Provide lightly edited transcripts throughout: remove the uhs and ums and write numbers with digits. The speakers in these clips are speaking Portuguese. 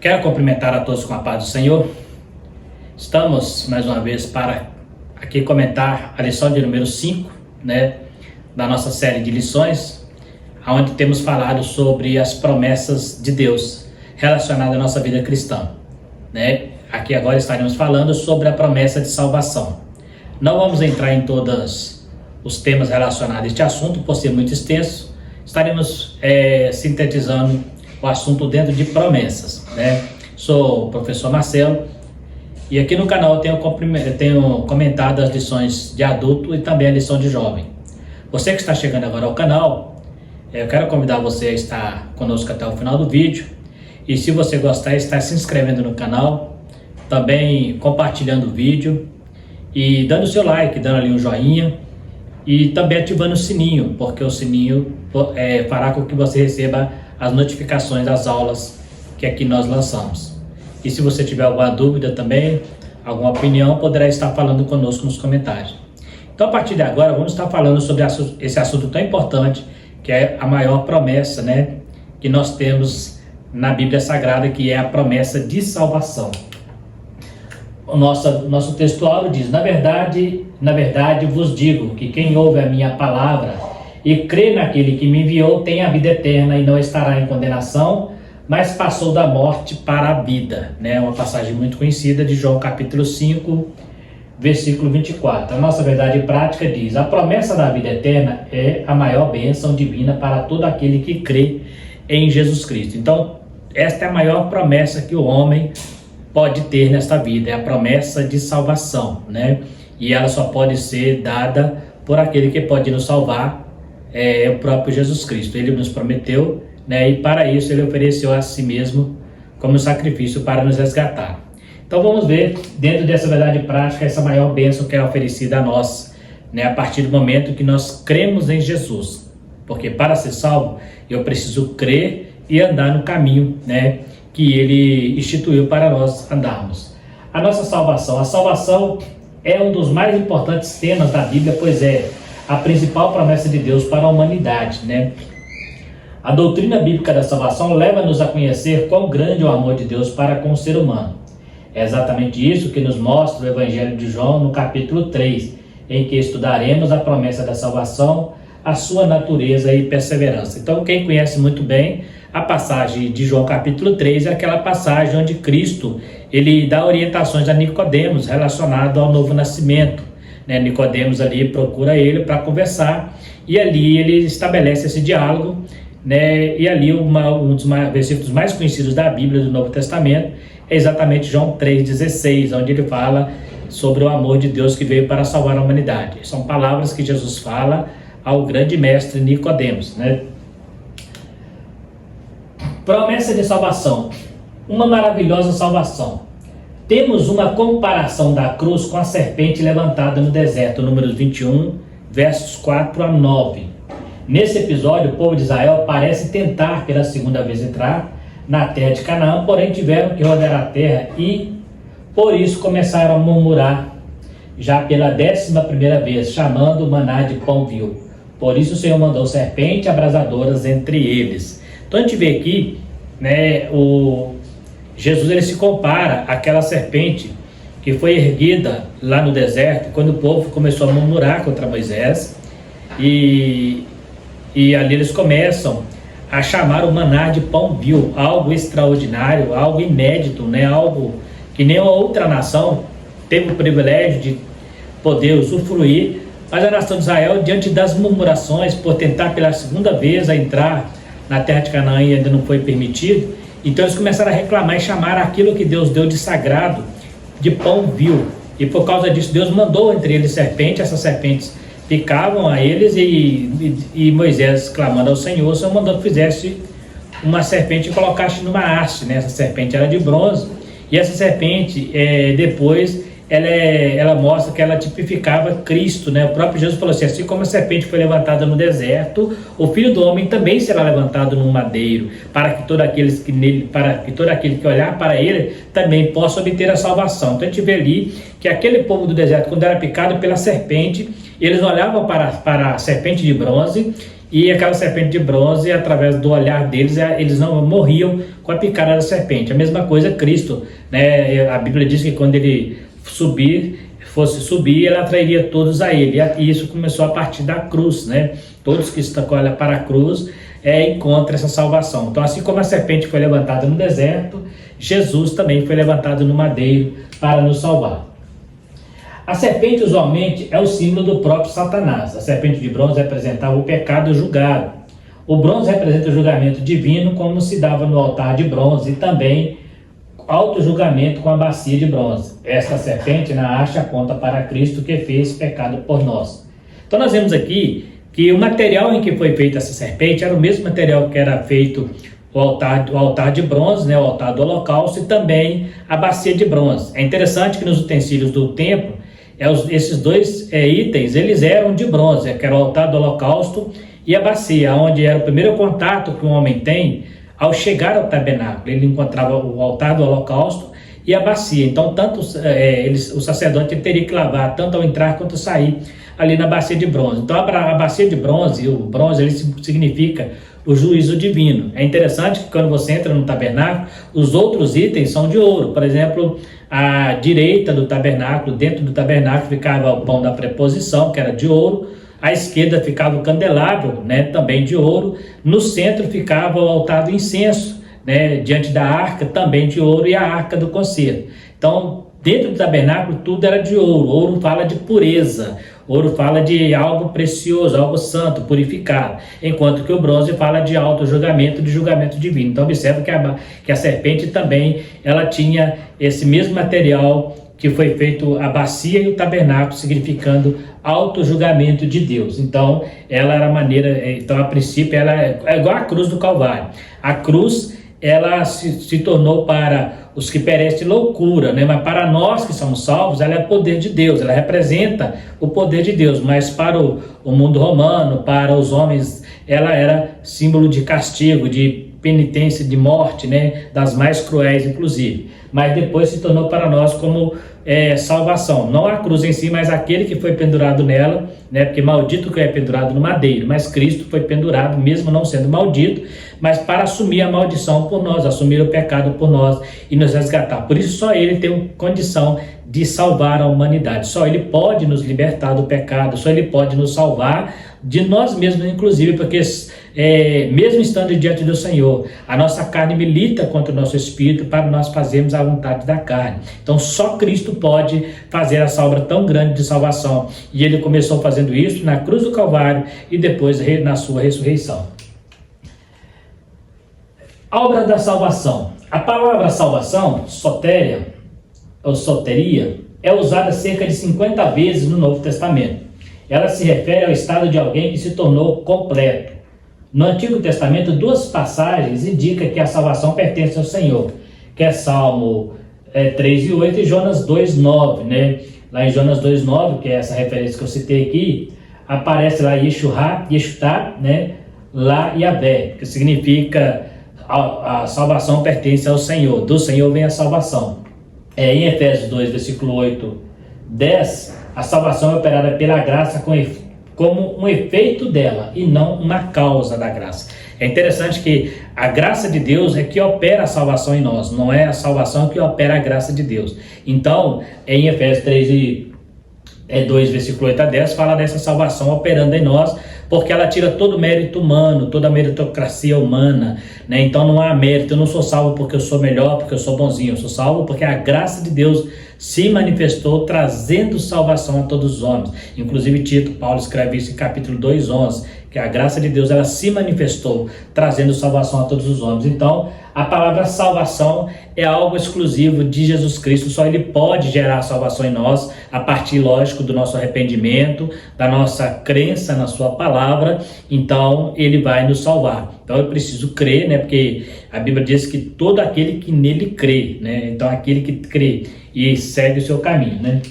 Quero cumprimentar a todos com a paz do Senhor. Estamos mais uma vez para aqui comentar a lição de número 5, da nossa série de lições, onde temos falado sobre as promessas de Deus relacionadas à nossa vida cristã. Aqui agora estaremos falando sobre a promessa de salvação. Não vamos entrar em todos os temas relacionados a este assunto, por ser muito extenso. Estaremos sintetizando o assunto dentro de promessas. Sou o professor Marcelo e aqui no canal eu tenho comentado as lições de adulto e também a lição de jovem. Você que está chegando agora ao canal, eu quero convidar você a estar conosco até o final do vídeo. E se você gostar, estar se inscrevendo no canal, também compartilhando o vídeo e dando seu like, dando ali um joinha e também ativando o sininho, porque o sininho fará com que você receba as notificações das aulas que aqui nós lançamos. E se você tiver alguma dúvida também, alguma opinião, poderá estar falando conosco nos comentários. Então, a partir de agora, vamos estar falando sobre esse assunto tão importante, que é a maior promessa, que nós temos na Bíblia Sagrada, que é a promessa de salvação. O nosso textual diz: na verdade vos digo que quem ouve a minha palavra e crê naquele que me enviou tem a vida eterna e não estará em condenação, mas passou da morte para a vida. Uma passagem muito conhecida de João capítulo 5, versículo 24. A nossa verdade prática diz: a promessa da vida eterna é a maior bênção divina para todo aquele que crê em Jesus Cristo. Então, esta é a maior promessa que o homem pode ter nesta vida, é a promessa de salvação, E ela só pode ser dada por aquele que pode nos salvar, é o próprio Jesus Cristo. Ele nos prometeu, e para isso ele ofereceu a si mesmo como sacrifício para nos resgatar. Então vamos ver, dentro dessa verdade prática, essa maior bênção que é oferecida a nós, a partir do momento que nós cremos em Jesus. Porque para ser salvo, eu preciso crer e andar no caminho, que ele instituiu para nós andarmos. A nossa salvação. A salvação é um dos mais importantes temas da Bíblia, pois é a principal promessa de Deus para a humanidade, A doutrina bíblica da salvação leva-nos a conhecer quão grande é o amor de Deus para com o ser humano. É exatamente isso que nos mostra o Evangelho de João no capítulo 3, em que estudaremos a promessa da salvação, a sua natureza e perseverança. Então, quem conhece muito bem a passagem de João capítulo 3 é aquela passagem onde Cristo ele dá orientações a Nicodemos relacionado ao novo nascimento. Nicodemos ali procura ele para conversar e ali ele estabelece esse diálogo, e ali um dos versículos mais conhecidos da Bíblia do Novo Testamento é exatamente João 3,16, onde ele fala sobre o amor de Deus que veio para salvar a humanidade. São palavras que Jesus fala ao grande mestre Nicodemos, Promessa de salvação, uma maravilhosa salvação. Temos uma comparação da cruz com a serpente levantada no deserto, números 21, versos 4 a 9. Nesse episódio, o povo de Israel parece tentar pela segunda vez entrar na terra de Canaã, porém tiveram que rodear a terra e, por isso, começaram a murmurar já pela 11ª vez, chamando o maná de pão vil. Por isso o Senhor mandou serpentes abrasadoras entre eles. Então a gente vê aqui, Jesus ele se compara àquela serpente que foi erguida lá no deserto, quando o povo começou a murmurar contra Moisés, e ali eles começam a chamar o maná de pão vil, algo extraordinário, algo inédito, algo que nenhuma outra nação teve o privilégio de poder usufruir, mas a nação de Israel, diante das murmurações, por tentar pela segunda vez a entrar na terra de Canaã e ainda não foi permitido, então eles começaram a reclamar e chamar aquilo que Deus deu de sagrado de pão vil. E por causa disso, Deus mandou entre eles serpentes, essas serpentes picavam a eles e Moisés, clamando ao Senhor, o Senhor mandou que fizesse uma serpente e colocasse numa haste, Essa serpente era de bronze, e essa serpente, depois, ela mostra que ela tipificava Cristo, O próprio Jesus falou assim como a serpente foi levantada no deserto, o Filho do Homem também será levantado num madeiro, para que todo aquele que olhar para ele também possa obter a salvação. Então a gente vê ali que aquele povo do deserto, quando era picado pela serpente, eles olhavam para a serpente de bronze e aquela serpente de bronze, através do olhar deles, eles não morriam com a picada da serpente. A mesma coisa Cristo, né? A Bíblia diz que quando ele fosse subir, ele atrairia todos a ele, e isso começou a partir da cruz, né? Todos que estão olhando para a cruz encontram essa salvação. Então, assim como a serpente foi levantada no deserto, Jesus também foi levantado no madeiro para nos salvar. A serpente usualmente é o símbolo do próprio Satanás. A serpente de bronze representava o pecado julgado. O bronze representa o julgamento divino, como se dava no altar de bronze, e também auto-julgamento com a bacia de bronze. Esta serpente na haste aponta para Cristo, que fez pecado por nós. Então nós vemos aqui que o material em que foi feita essa serpente era o mesmo material que era feito o altar de bronze, né, o altar do holocausto, e também a bacia de bronze. É interessante que nos utensílios do templo, esses dois itens, eles eram de bronze, que era o altar do holocausto e a bacia, onde era o primeiro contato que um homem tem ao chegar ao tabernáculo. Ele encontrava o altar do holocausto e a bacia. Então, o sacerdote teria que lavar tanto ao entrar quanto ao sair ali na bacia de bronze. Então, a bacia de bronze, o bronze, ele significa o juízo divino. É interessante que quando você entra no tabernáculo, os outros itens são de ouro. Por exemplo, à direita do tabernáculo, dentro do tabernáculo, ficava o pão da preposição, que era de ouro. À esquerda ficava o candelabro, né, também de ouro. No centro ficava o altar do incenso, né, diante da arca, também de ouro, e a arca do concerto. Então, dentro do tabernáculo, tudo era de ouro. Ouro fala de pureza. Ouro fala de algo precioso, algo santo, purificado. Enquanto que o bronze fala de auto-julgamento, de julgamento divino. Então, observa que a serpente também, ela tinha esse mesmo material que foi feito a bacia e o tabernáculo, significando auto-julgamento de Deus. Então, ela era a princípio, ela é igual a cruz do Calvário. A cruz, ela se tornou para os que perecem loucura, né? Mas para nós que somos salvos, ela é o poder de Deus, ela representa o poder de Deus. Mas para o mundo romano, para os homens, ela era símbolo de castigo, de penitência, de morte, né? Das mais cruéis, inclusive. Mas depois se tornou para nós como salvação. Não a cruz em si, mas aquele que foi pendurado nela, né? Porque maldito que é pendurado no madeiro, mas Cristo foi pendurado, mesmo não sendo maldito, mas para assumir a maldição por nós, assumir o pecado por nós e nos resgatar. Por isso só ele tem condição de salvar a humanidade. Só ele pode nos libertar do pecado, só ele pode nos salvar de nós mesmos, inclusive, porque mesmo estando diante do Senhor, a nossa carne milita contra o nosso espírito para nós fazermos a vontade da carne. Então só Cristo pode fazer essa obra tão grande de salvação, e ele começou fazendo isso na cruz do Calvário e depois na sua ressurreição. A obra da salvação. A palavra salvação, sotéria ou soteria, é usada cerca de 50 vezes no Novo Testamento. Ela se refere ao estado de alguém que se tornou completo. No Antigo Testamento, duas passagens indicam que a salvação pertence ao Senhor, que é Salmo 3:8 e Jonas 2:9, né? Lá em Jonas 2:9, que é essa referência que eu citei aqui, aparece lá Yeshutá, né? Lá Yahvé, que significa a salvação pertence ao Senhor, do Senhor vem a salvação. Em Efésios 2, versículo 8, 10, a salvação é operada pela graça como um efeito dela e não uma causa da graça. É interessante que a graça de Deus é que opera a salvação em nós, não é a salvação que opera a graça de Deus. Então, em Efésios 2, versículo 8 a 10, fala dessa salvação operando em nós, porque ela tira todo o mérito humano, toda a meritocracia humana, né? Então não há mérito. Eu não sou salvo porque eu sou melhor, porque eu sou bonzinho. Eu sou salvo porque a graça de Deus se manifestou, trazendo salvação a todos os homens. Inclusive Paulo escreve isso em capítulo 2:11, que a graça de Deus ela se manifestou, trazendo salvação a todos os homens. Então a palavra salvação é algo exclusivo de Jesus Cristo. Só ele pode gerar salvação em nós, a partir, lógico, do nosso arrependimento, da nossa crença na sua palavra. Então ele vai nos salvar. Então eu preciso crer, né? Porque a Bíblia diz que todo aquele que nele crê, né? Então aquele que crê e segue o seu caminho, né?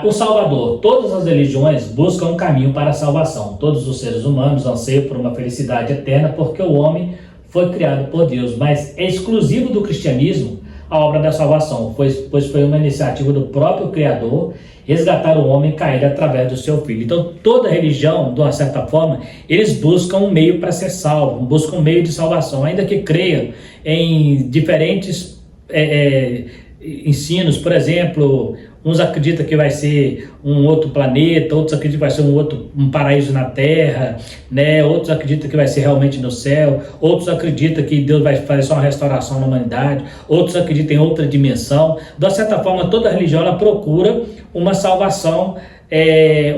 O Salvador. Todas as religiões buscam um caminho para a salvação. Todos os seres humanos anseiam por uma felicidade eterna, porque o homem foi criado por Deus. Mas é exclusivo do cristianismo a obra da salvação, pois foi uma iniciativa do próprio Criador resgatar o homem caído através do seu Filho. Então, toda religião, de uma certa forma, eles buscam um meio para ser salvo, buscam um meio de salvação, ainda que creiam em diferentes ensinos. Por exemplo, uns acreditam que vai ser um outro planeta, outros acreditam que vai ser um paraíso na Terra, né? Outros acreditam que vai ser realmente no céu, outros acreditam que Deus vai fazer só uma restauração na humanidade, outros acreditam em outra dimensão. De uma certa forma, toda religião ela procura uma salvação,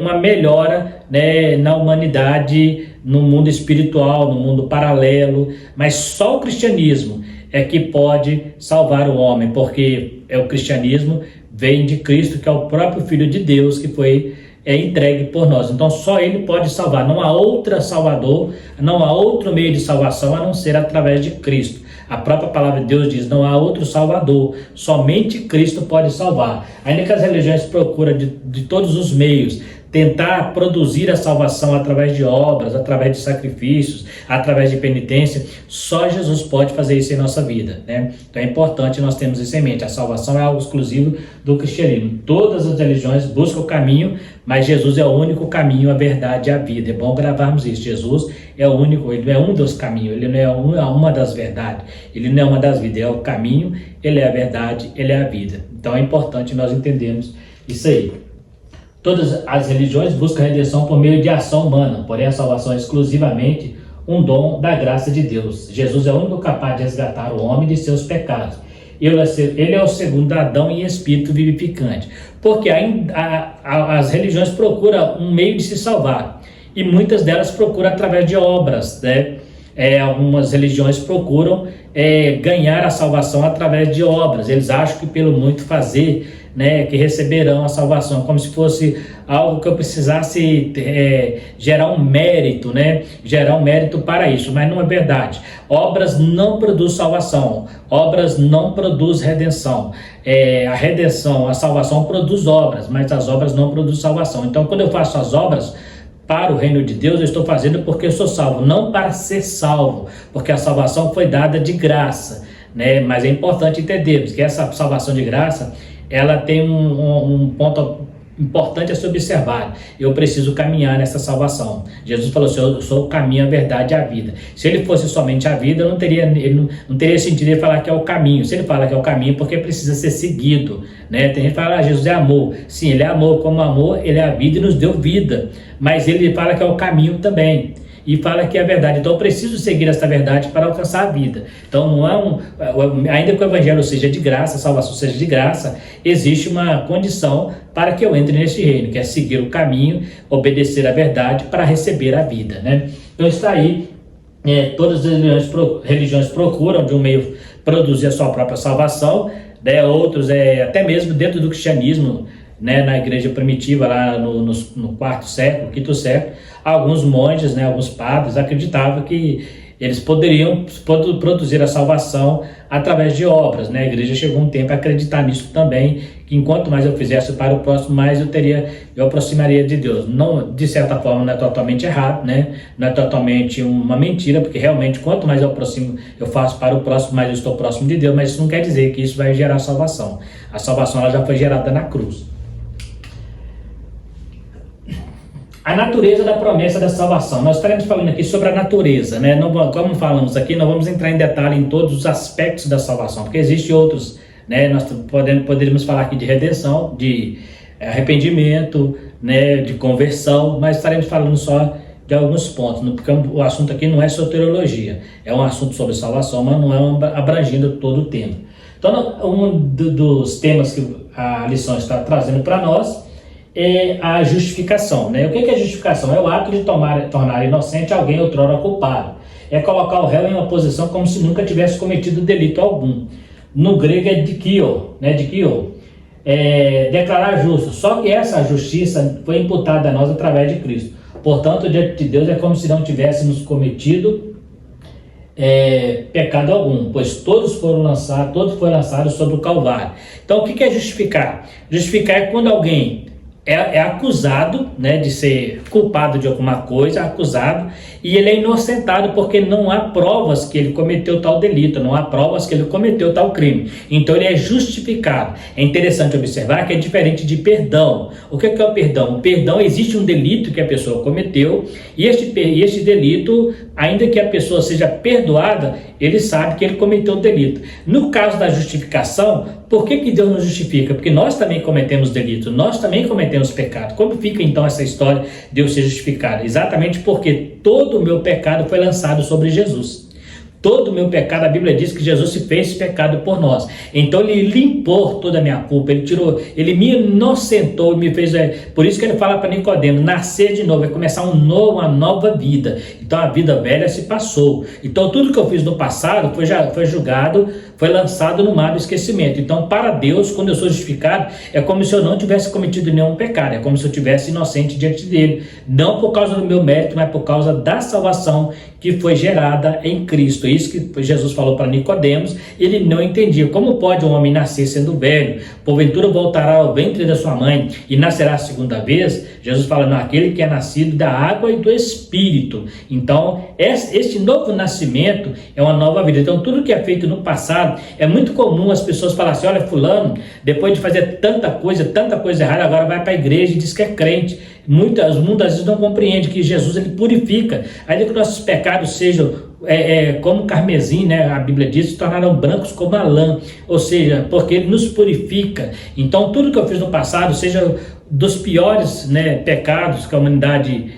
uma melhora, né, na humanidade, no mundo espiritual, no mundo paralelo, mas só o cristianismo é que pode salvar o homem, porque o cristianismo vem de Cristo, que é o próprio Filho de Deus, que foi entregue por nós. Então só Ele pode salvar. Não há outro Salvador, não há outro meio de salvação a não ser através de Cristo. A própria palavra de Deus diz: não há outro Salvador, somente Cristo pode salvar. Ainda que as religiões procuram de todos os meios tentar produzir a salvação através de obras, através de sacrifícios, através de penitência, só Jesus pode fazer isso em nossa vida, né? Então é importante nós termos isso em mente. A salvação é algo exclusivo do cristianismo. Todas as religiões buscam o caminho, mas Jesus é o único caminho, a verdade e a vida. É bom gravarmos isso. Jesus é o único, ele não é um dos caminhos, ele não é uma das verdades, ele não é uma das vidas, é o caminho, ele é a verdade, ele é a vida. Então é importante nós entendermos isso aí. Todas as religiões buscam a redenção por meio de ação humana, porém a salvação é exclusivamente um dom da graça de Deus. Jesus é o único capaz de resgatar o homem de seus pecados. Ele é o segundo Adão em espírito vivificante. Porque as religiões procuram um meio de se salvar, e muitas delas procuram através de obras, né? Algumas religiões procuram ganhar a salvação através de obras. Eles acham que pelo muito fazer, né, que receberão a salvação, como se fosse algo que eu precisasse gerar um mérito, né, gerar um mérito para isso, mas não é verdade. Obras não produzem salvação, obras não produzem redenção. A redenção, a salvação produz obras, mas as obras não produzem salvação. Então, quando eu faço as obras para o reino de Deus, eu estou fazendo porque eu sou salvo, não para ser salvo, porque a salvação foi dada de graça, né? Mas é importante entendermos que essa salvação de graça, ela tem um ponto importante a se observar. Eu preciso caminhar nessa salvação. Jesus falou assim: eu sou o caminho, a verdade e a vida. Se ele fosse somente a vida, não teria sentido ele falar que é o caminho. Se ele fala que é o caminho, porque precisa ser seguido, né? Tem gente que fala: Jesus é amor. Sim, ele é amor. Como amor, ele é a vida e nos deu vida. Mas ele fala que é o caminho também, e fala que é a verdade. Então eu preciso seguir essa verdade para alcançar a vida. Então não é ainda que o evangelho seja de graça, a salvação seja de graça, existe uma condição para que eu entre nesse reino, que é seguir o caminho, obedecer a verdade para receber a vida, né? Então está aí, todas as religiões procuram de um meio produzir a sua própria salvação, né? Outros até mesmo dentro do cristianismo, né, na igreja primitiva, lá no quarto século, quinto século, alguns monges, né, alguns padres acreditavam que eles poderiam produzir a salvação através de obras, né? A igreja chegou um tempo a acreditar nisso também, que enquanto mais eu fizesse para o próximo, mais eu aproximaria de Deus. Não, de certa forma, não é totalmente errado, né? Não é totalmente uma mentira, porque realmente quanto mais eu faço para o próximo, mais eu estou próximo de Deus, mas isso não quer dizer que isso vai gerar salvação. A salvação ela já foi gerada na cruz. A natureza da promessa da salvação. Nós estaremos falando aqui sobre a natureza, né? Como falamos aqui, não vamos entrar em detalhe em todos os aspectos da salvação, porque existem outros, né? Nós poderíamos falar aqui de redenção, de arrependimento, né? De conversão, mas estaremos falando só de alguns pontos, porque o assunto aqui não é soteriologia, é um assunto sobre salvação, mas não é abrangindo todo o tema. Então, um dos temas que a lição está trazendo para nós é a justificação, né? O que é justificação? É o ato de tornar inocente alguém outrora culpado. É colocar o réu em uma posição como se nunca tivesse cometido delito algum. No grego é dikio, né? Dikio. Declarar justo. Só que essa justiça foi imputada a nós através de Cristo. Portanto, diante de Deus é como se não tivéssemos cometido pecado algum, pois todos foram lançados sobre o Calvário. Então, o que é justificar? Justificar é quando alguém é acusado, né, de ser culpado de alguma coisa, acusado, e ele é inocentado porque não há provas que ele cometeu tal delito, não há provas que ele cometeu tal crime. Então ele é justificado. É interessante observar que é diferente de perdão. O que é o perdão? O perdão, existe um delito que a pessoa cometeu, e este delito, ainda que a pessoa seja perdoada, ele sabe que ele cometeu o delito. No caso da justificação, por que Deus nos justifica? Porque nós também cometemos delitos, nós também cometemos pecado. Como fica então essa história de eu ser justificado? Exatamente porque todo o meu pecado foi lançado sobre Jesus. Todo o meu pecado, a Bíblia diz que Jesus se fez pecado por nós. Então ele limpou toda a minha culpa, ele me inocentou, me fez. Por isso que ele fala para Nicodemos, nascer de novo, é começar uma nova vida. Então a vida velha se passou. Então tudo que eu fiz no passado foi julgado, foi lançado no mar do esquecimento. Então para Deus, quando eu sou justificado, é como se eu não tivesse cometido nenhum pecado, é como se eu tivesse inocente diante dele. Não por causa do meu mérito, mas por causa da salvação que foi gerada em Cristo. É isso que Jesus falou para Nicodemos. Ele não entendia. Como pode um homem nascer sendo velho? Porventura voltará ao ventre da sua mãe e nascerá a segunda vez? Jesus fala, não, aquele que é nascido da água e do Espírito. Então, este novo nascimento é uma nova vida. Então, tudo que é feito no passado, é muito comum as pessoas falarem assim, olha, fulano, depois de fazer tanta coisa errada, agora vai para a igreja e diz que é crente. Muitas vezes não compreende que Jesus ele purifica, ainda que nossos pecados sejam como carmesim, né? A Bíblia diz, se tornaram brancos como a lã, ou seja, porque ele nos purifica. Então tudo que eu fiz no passado, seja dos piores, né, pecados que a humanidade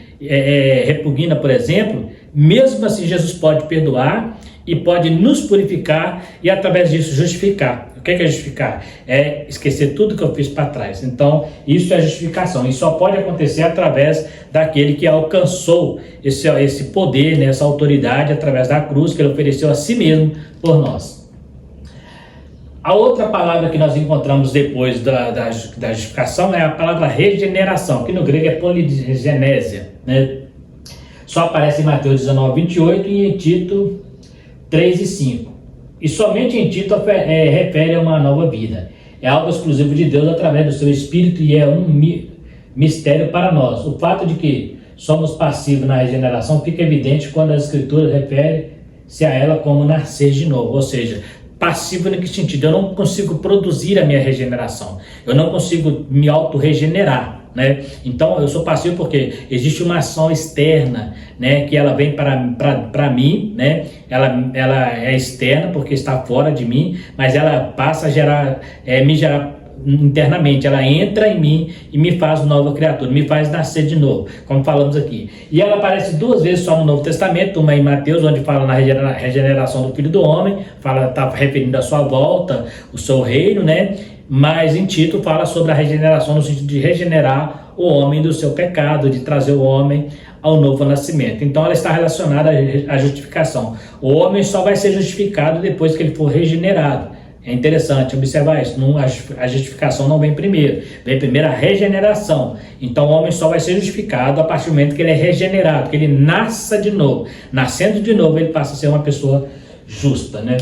repugna, por exemplo, mesmo assim Jesus pode perdoar e pode nos purificar e através disso justificar. O que é justificar? É esquecer tudo que eu fiz para trás. Então, isso é justificação. E só pode acontecer através daquele que alcançou esse poder, né, essa autoridade, através da cruz que ele ofereceu a si mesmo por nós. A outra palavra que nós encontramos depois da justificação é a palavra regeneração, que no grego é poligenésia, né? Só aparece em Mateus 19, 28 e em Tito 3 e 5. E somente em Tito refere a uma nova vida. É algo exclusivo de Deus através do seu Espírito e é um mistério para nós. O fato de que somos passivos na regeneração fica evidente quando a Escritura refere-se a ela como nascer de novo. Ou seja, passivo em que sentido? Eu não consigo produzir a minha regeneração. Eu não consigo me auto-regenerar. Né? Então eu sou passivo porque existe uma ação externa, né, que ela vem para mim, né? Ela é externa porque está fora de mim, mas ela passa a me gerar internamente, ela entra em mim e me faz nova criatura, me faz nascer de novo, como falamos aqui. E ela aparece duas vezes só no Novo Testamento, uma em Mateus, onde fala na regeneração do Filho do Homem, está referindo a sua volta, o seu reino, né? Mas em Tito fala sobre a regeneração no sentido de regenerar o homem do seu pecado, de trazer o homem ao novo nascimento. Então ela está relacionada à justificação. O homem só vai ser justificado depois que ele for regenerado. É interessante observar isso. A justificação não vem primeiro. Vem primeiro a regeneração. Então o homem só vai ser justificado a partir do momento que ele é regenerado, que ele nasça de novo. Nascendo de novo, ele passa a ser uma pessoa justa, né?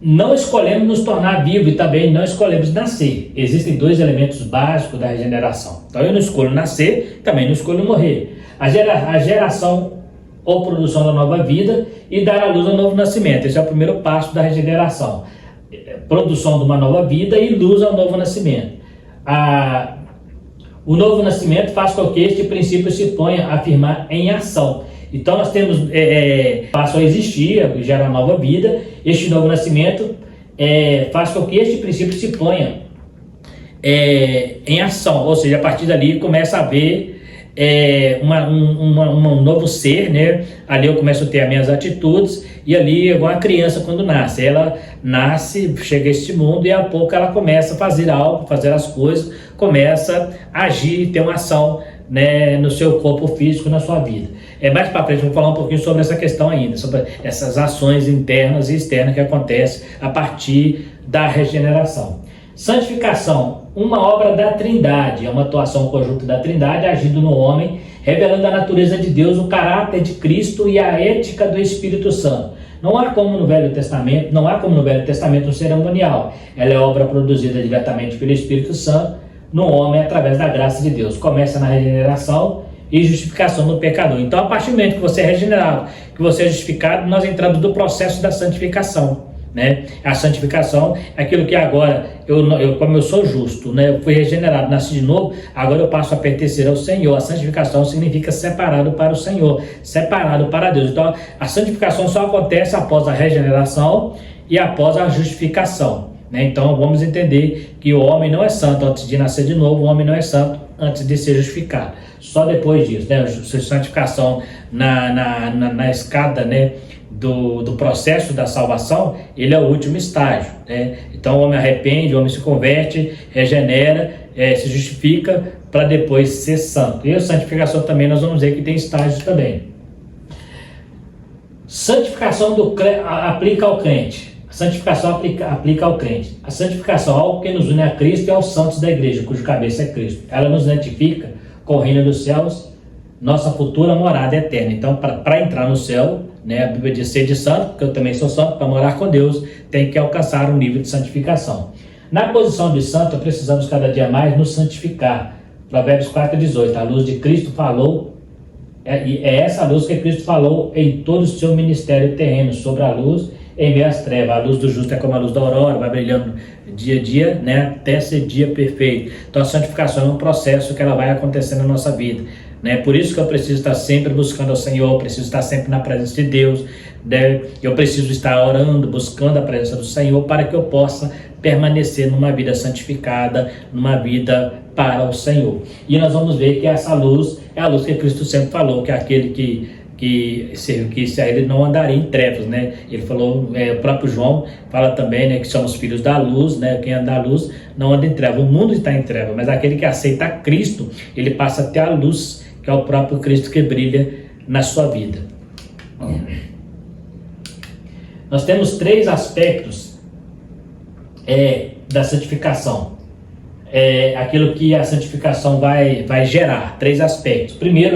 Não escolhemos nos tornar vivos e também não escolhemos nascer. Existem dois elementos básicos da regeneração. Então eu não escolho nascer, também não escolho morrer. A geração ou produção da nova vida e dar à luz ao novo nascimento. Esse é o primeiro passo da regeneração. Produção de uma nova vida e luz ao novo nascimento. O novo nascimento faz com que este princípio se ponha a firmar em ação. Então nós temos, passam a existir, gera uma nova vida. Este novo nascimento faz com que este princípio se ponha em ação, ou seja, a partir dali começa a haver um novo ser, né? Ali eu começo a ter as minhas atitudes, e ali é igual a criança quando nasce, ela nasce, chega a este mundo e a pouco ela começa a fazer algo, fazer as coisas, começa a agir, ter uma ação, né, no seu corpo físico, na sua vida. Mais para frente eu vou falar um pouquinho sobre essa questão ainda, sobre essas ações internas e externas que acontecem a partir da regeneração. Santificação, uma obra da Trindade, é uma atuação conjunta da Trindade agindo no homem, revelando a natureza de Deus, o caráter de Cristo e a ética do Espírito Santo. Não há como no Velho Testamento um cerimonial. Ela é obra produzida diretamente pelo Espírito Santo no homem através da graça de Deus. Começa na regeneração e justificação do pecador. Então, a partir do momento que você é regenerado, que você é justificado, nós entramos no processo da santificação, né? A santificação é aquilo que agora, como eu sou justo, né? Eu fui regenerado, nasci de novo, agora eu passo a pertencer ao Senhor. A santificação significa separado para o Senhor, separado para Deus. Então, a santificação só acontece após a regeneração e após a justificação, né? Então, vamos entender que o homem não é santo antes de nascer de novo, o homem não é santo antes de ser justificado. Só depois disso, né? A santificação na escada, né? Do processo da salvação, ele é o último estágio, né? Então o homem arrepende, o homem se converte, regenera, se justifica para depois ser santo. E a santificação também nós vamos ver que tem estágios também. Santificação aplica ao crente. A santificação aplica ao crente. A santificação é algo que nos une a Cristo e aos santos da igreja, cujo cabeça é Cristo. Ela nos identifica com o reino dos céus, nossa futura morada eterna. Então, para entrar no céu, né, a Bíblia diz ser de santo, porque eu também sou santo, para morar com Deus, tem que alcançar um nível de santificação. Na posição de santo, precisamos cada dia mais nos santificar. Provérbios 4,18, a luz de Cristo falou, é essa luz que Cristo falou em todo o seu ministério terreno, sobre a luz em meio às trevas. A luz do justo é como a luz da aurora, vai brilhando dia a dia, né, até ser dia perfeito. Então a santificação é um processo que ela vai acontecendo na nossa vida, né? Por isso que eu preciso estar sempre buscando ao Senhor, preciso estar sempre na presença de Deus, né? Eu preciso estar orando, buscando a presença do Senhor, para que eu possa permanecer numa vida santificada, numa vida para o Senhor. E nós vamos ver que essa luz é a luz que Cristo sempre falou, que é aquele que ele não andaria em trevas, né? Ele falou, o próprio João fala também, né, que somos filhos da luz, né? Quem anda à luz não anda em trevas. O mundo está em trevas, mas aquele que aceita Cristo, ele passa a ter a luz, que é o próprio Cristo que brilha na sua vida. Nós temos 3 aspectos da santificação. Aquilo que a santificação vai gerar, 3 aspectos. Primeiro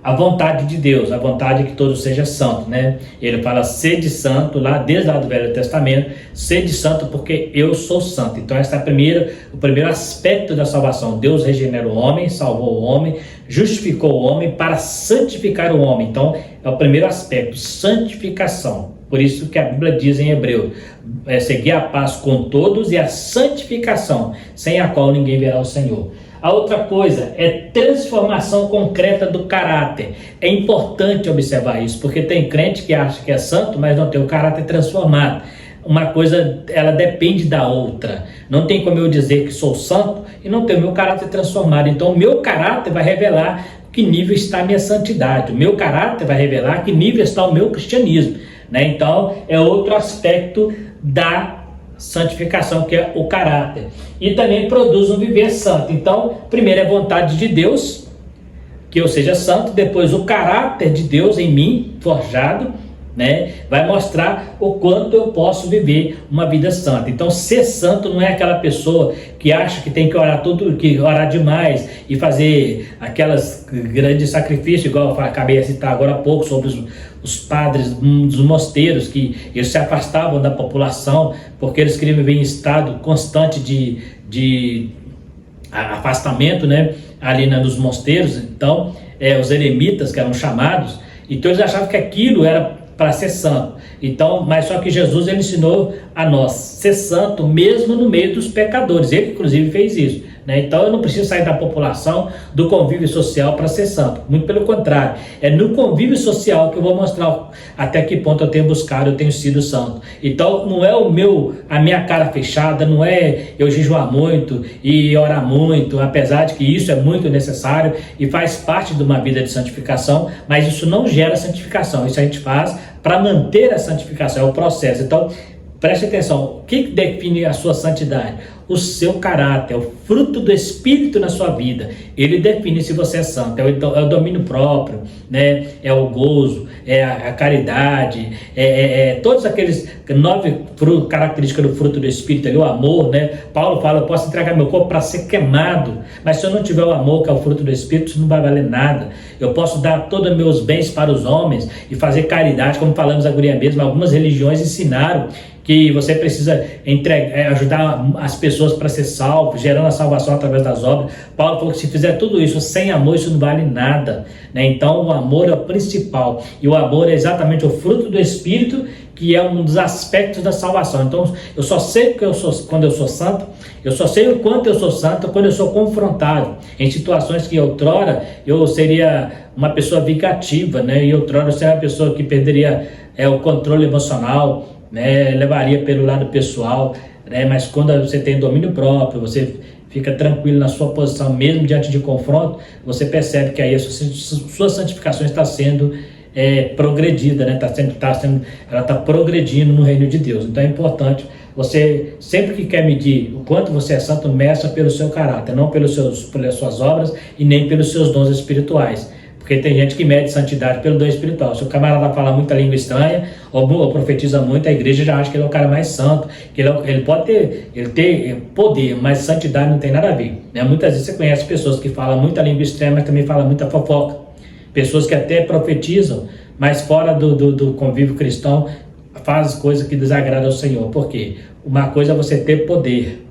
a vontade de Deus, a vontade que todo seja santo, né? Ele fala, sede santo, desde lá do Velho Testamento, sede santo porque eu sou santo. Então esse é o primeiro aspecto da salvação. Deus regenera o homem, salvou o homem, justificou o homem para santificar o homem. Então é o primeiro aspecto, santificação. Por isso que a Bíblia diz em Hebreu, seguir a paz com todos e a santificação, sem a qual ninguém verá o Senhor. A outra coisa é transformação concreta do caráter. É importante observar isso, porque tem crente que acha que é santo, mas não tem o caráter transformado. Uma coisa, ela depende da outra. Não tem como eu dizer que sou santo e não ter o meu caráter transformado. Então, o meu caráter vai revelar que nível está a minha santidade. O meu caráter vai revelar que nível está o meu cristianismo, né? Então, é outro aspecto da santificação, que é o caráter. E também produz um viver santo. Então, primeiro é a vontade de Deus, que eu seja santo. Depois o caráter de Deus em mim, forjado, né, vai mostrar o quanto eu posso viver uma vida santa. Então, ser santo não é aquela pessoa que acha que tem que orar demais e fazer aquelas grandes sacrifícios, igual eu acabei de citar agora há pouco sobre os padres dos mosteiros, que eles se afastavam da população porque eles queriam viver em estado constante de afastamento, né, ali nos mosteiros. Então, os eremitas que eram chamados, então eles achavam que aquilo era para ser santo. Então, mas só que Jesus, ele ensinou a nós ser santo mesmo no meio dos pecadores. Ele inclusive fez isso, né? Então eu não preciso sair da população, do convívio social para ser santo. Muito pelo contrário, é no convívio social que eu vou mostrar até que ponto eu tenho buscado, eu tenho sido santo. Então não é a minha cara fechada, não é eu jejuar muito e orar muito, apesar de que isso é muito necessário e faz parte de uma vida de santificação, mas isso não gera santificação. Isso a gente faz para manter a santificação, é o processo. Então, preste atenção, o que define a sua santidade? o seu caráter, é o fruto do Espírito na sua vida. Ele define se você é santo, é o domínio próprio, né? É o gozo, é a caridade, todos aqueles 9 características do fruto do Espírito, ali, o amor, né? Paulo fala, eu posso entregar meu corpo para ser queimado, mas se eu não tiver o amor, que é o fruto do Espírito, isso não vai valer nada. Eu posso dar todos os meus bens para os homens e fazer caridade, como falamos agora mesmo, algumas religiões ensinaram que você precisa ajudar as pessoas para ser salvo, gerando a salvação através das obras. Paulo falou que se fizer tudo isso sem amor, isso não vale nada, né? Então o amor é o principal, e o amor é exatamente o fruto do Espírito, que é um dos aspectos da salvação. Então eu só sei que quando eu sou santo, eu só sei o quanto eu sou santo quando eu sou confrontado em situações que outrora eu seria uma pessoa vingativa, né? E outrora eu seria uma pessoa que perderia o controle emocional, né? Levaria pelo lado pessoal, né? Mas quando você tem domínio próprio, você fica tranquilo na sua posição, mesmo diante de confronto, você percebe que aí a sua santificação está sendo progredida, né? Ela está progredindo no reino de Deus. Então é importante, você sempre que quer medir o quanto você é santo, meça pelo seu caráter, não pelas suas obras e nem pelos seus dons espirituais. Porque tem gente que mede santidade pelo dom espiritual. Se o camarada fala muita língua estranha ou profetiza muito, a igreja já acha que ele é o cara mais santo, que ele pode ter poder, mas santidade não tem nada a ver, né? Muitas vezes você conhece pessoas que falam muita língua estranha, mas também falam muita fofoca. Pessoas que até profetizam, mas fora do convívio cristão, fazem coisas que desagradam ao Senhor. Por quê? Uma coisa é você ter poder,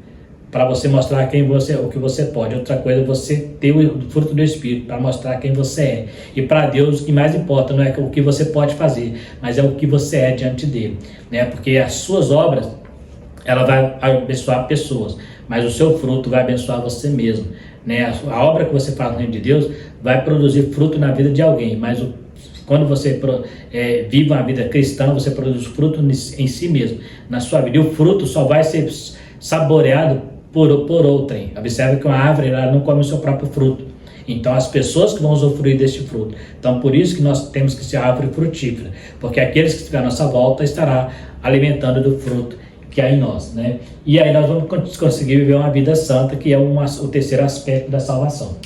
para você mostrar o que você pode. Outra coisa é você ter o fruto do Espírito, para mostrar quem você é. E para Deus, o que mais importa não é o que você pode fazer, mas é o que você é diante dele, né? Porque as suas obras, ela vai abençoar pessoas, mas o seu fruto vai abençoar você mesmo, né? A obra que você faz no reino de Deus vai produzir fruto na vida de alguém, mas quando você vive uma vida cristã, você produz fruto em si mesmo, na sua vida. E o fruto só vai ser saboreado por outrem. Observe que uma árvore, ela não come o seu próprio fruto. Então as pessoas que vão usufruir deste fruto. Então por isso que nós temos que ser árvore frutífera, porque aqueles que estiverem à nossa volta estará alimentando do fruto que há em nós, né? E aí nós vamos conseguir viver uma vida santa, que é o terceiro aspecto da salvação.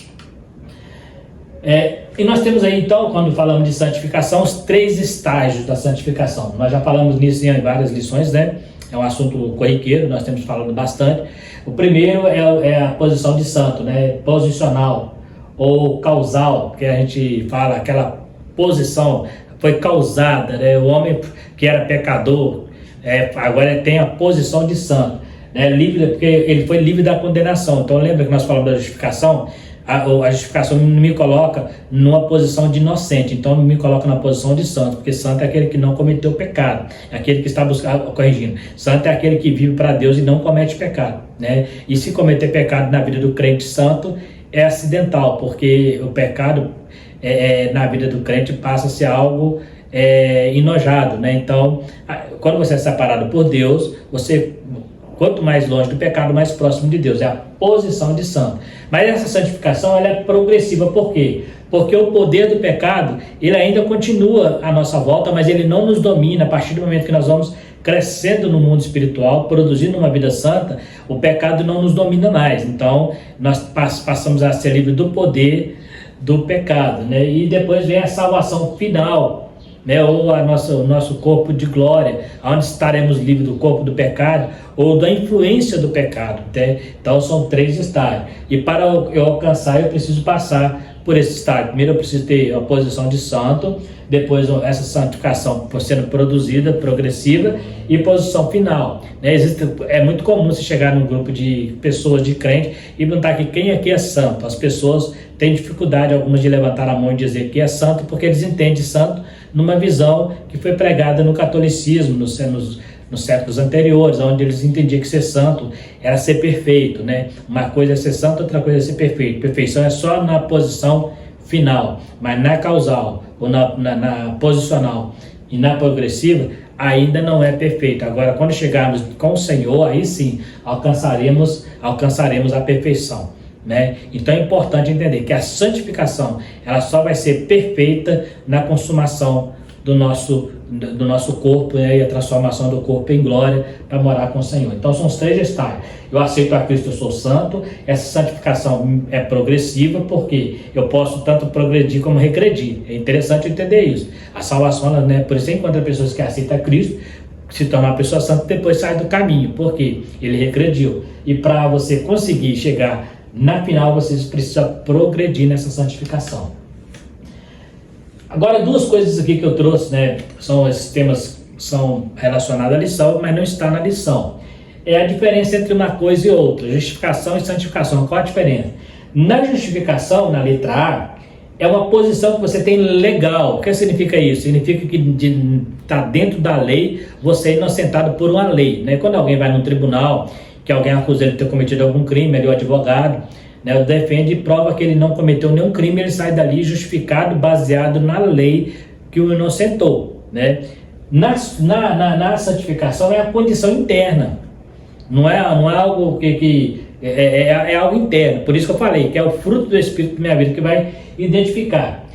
E nós temos aí, então, quando falamos de santificação, os 3 estágios da santificação. Nós já falamos nisso em várias lições, né? É um assunto corriqueiro, nós temos falado bastante. O primeiro é a posição de santo, né? Posicional ou causal, que a gente fala, aquela posição foi causada, né? O homem que era pecador, agora tem a posição de santo, né? Livre, porque ele foi livre da condenação. Então lembra que nós falamos da justificação? A justificação não me coloca numa posição de inocente, então me coloca na posição de santo, porque santo é aquele que não cometeu pecado, é aquele que está corrigindo. Santo é aquele que vive para Deus e não comete pecado, né? E se cometer pecado na vida do crente santo é acidental, porque o pecado na vida do crente passa a ser algo enojado, né? Então, quando você é separado por Deus, quanto mais longe do pecado, mais próximo de Deus. É a posição de santo. Mas essa santificação, ela é progressiva. Por quê? Porque o poder do pecado, ele ainda continua à nossa volta, mas ele não nos domina. A partir do momento que nós vamos crescendo no mundo espiritual, produzindo uma vida santa, o pecado não nos domina mais. Então, nós passamos a ser livres do poder do pecado, né? E depois vem a salvação final, né? Ou o nosso corpo de glória, onde estaremos livres do corpo do pecado ou da influência do pecado, né? Então são 3 estágios, e para eu alcançar eu preciso passar por esse estágio. Primeiro eu preciso ter a posição de santo, depois essa santificação sendo produzida, progressiva, e posição final, né? É muito comum você chegar num grupo de pessoas, de crente, e perguntar aqui quem aqui é santo. As pessoas têm dificuldade algumas de levantar a mão e dizer que é santo, porque eles entendem santo numa visão que foi pregada no catolicismo, nos séculos anteriores, onde eles entendiam que ser santo era ser perfeito, né? Uma coisa é ser santo, outra coisa é ser perfeito. Perfeição é só na posição final, mas na causal, ou na posicional e na progressiva, ainda não é perfeito. Agora, quando chegarmos com o Senhor, aí sim alcançaremos a perfeição, né? Então é importante entender que a santificação, ela só vai ser perfeita na consumação do nosso do nosso corpo, né, e a transformação do corpo em glória para morar com o Senhor. Então são os 3 estágios. Eu aceito a Cristo, eu sou santo. Essa santificação é progressiva, porque eu posso tanto progredir como regredir. É interessante entender isso. A salvação, né, por isso você encontra pessoas que aceitam a Cristo, se torna uma pessoa santa, depois sai do caminho, porque ele regrediu. E para você conseguir chegar na final, você precisa progredir nessa santificação. Agora, 2 coisas aqui que eu trouxe, né, são esses temas que são relacionados à lição, mas não está na lição. É a diferença entre uma coisa e outra, justificação e santificação. Qual a diferença? Na justificação, na letra A, é uma posição que você tem legal. O que significa isso? Significa que está dentro da lei, você é inocentado por uma lei, né? Quando alguém vai no tribunal, que alguém acusa ele de ter cometido algum crime, ele é o advogado, né, defende e prova que ele não cometeu nenhum crime, ele sai dali justificado, baseado na lei que o inocentou, né? Na santificação é a condição interna, não é algo é algo interno. Por isso que eu falei que é o fruto do Espírito da minha vida que vai identificar.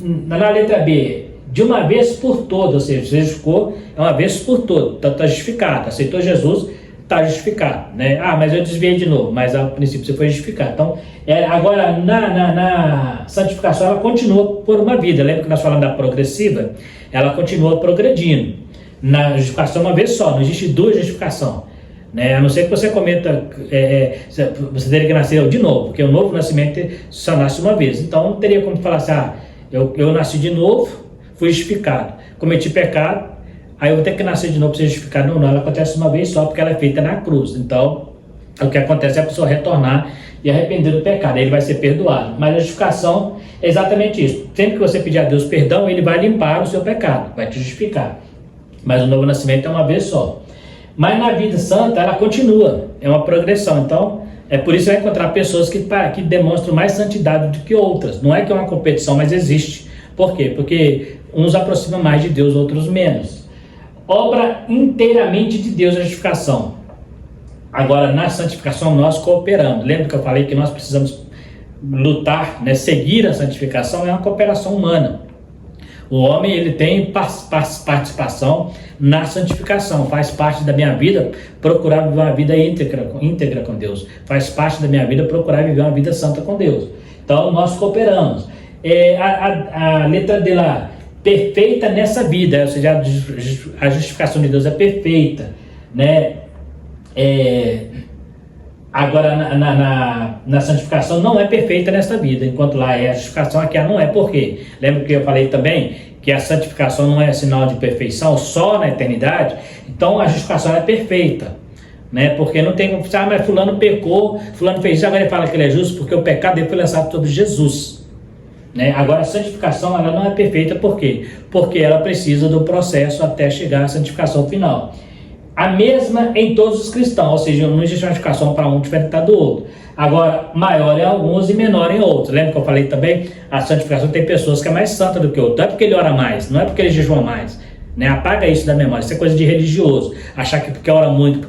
Na letra B, de uma vez por todas, ou seja, você justificou, é uma vez por todas, está justificado, aceitou Jesus, está justificado, né? Mas eu desviei de novo, mas a princípio você foi justificado. Então, agora na santificação ela continua por uma vida. Lembra que nós falamos da progressiva? Ela continua progredindo. Na justificação uma vez só, não existe 2 justificações, né? A não ser que você cometa, você teria que nascer de novo, porque o novo nascimento só nasce uma vez. Então não teria como falar assim, eu nasci de novo, fui justificado, cometi pecado, aí eu vou ter que nascer de novo para ser justificado. Não, ela acontece uma vez só, porque ela é feita na cruz. Então, o que acontece é a pessoa retornar e arrepender do pecado, aí ele vai ser perdoado. Mas a justificação é exatamente isso. Sempre que você pedir a Deus perdão, ele vai limpar o seu pecado, vai te justificar. Mas o novo nascimento é uma vez só. Mas na vida santa, ela continua, é uma progressão. Então, é por isso que vai encontrar pessoas que demonstram mais santidade do que outras. Não é que é uma competição, mas existe. Por quê? Porque uns aproximam mais de Deus, outros menos. Obra inteiramente de Deus a justificação. Agora, na santificação, nós cooperamos. Lembra que eu falei que nós precisamos lutar, né? Seguir a santificação é uma cooperação humana. O homem, ele tem participação na santificação. Faz parte da minha vida procurar viver uma vida íntegra com Deus. Faz parte da minha vida procurar viver uma vida santa com Deus. Então, nós cooperamos. A letra D lá, perfeita nessa vida, ou seja, a justificação de Deus é perfeita, né? Agora, na santificação não é perfeita nesta vida, enquanto lá é a justificação, aqui não é. Por quê? Lembra que eu falei também que a santificação não é sinal de perfeição, só na eternidade? Então a justificação é perfeita, né? Porque não tem como pensar, mas fulano pecou, fulano fez isso, agora ele fala que ele é justo, porque o pecado dele foi lançado sobre Jesus, né? Agora a santificação ela não é perfeita, por quê? Porque ela precisa do processo até chegar à santificação final. A mesma em todos os cristãos, ou seja, não existe santificação para um diferente do outro. Agora, maior em alguns e menor em outros. Lembra que eu falei também? A santificação tem pessoas que é mais santa do que outro. Não é porque ele ora mais, não é porque ele jejua mais, né? Apaga isso da memória, isso é coisa de religioso. Achar que porque ora muito,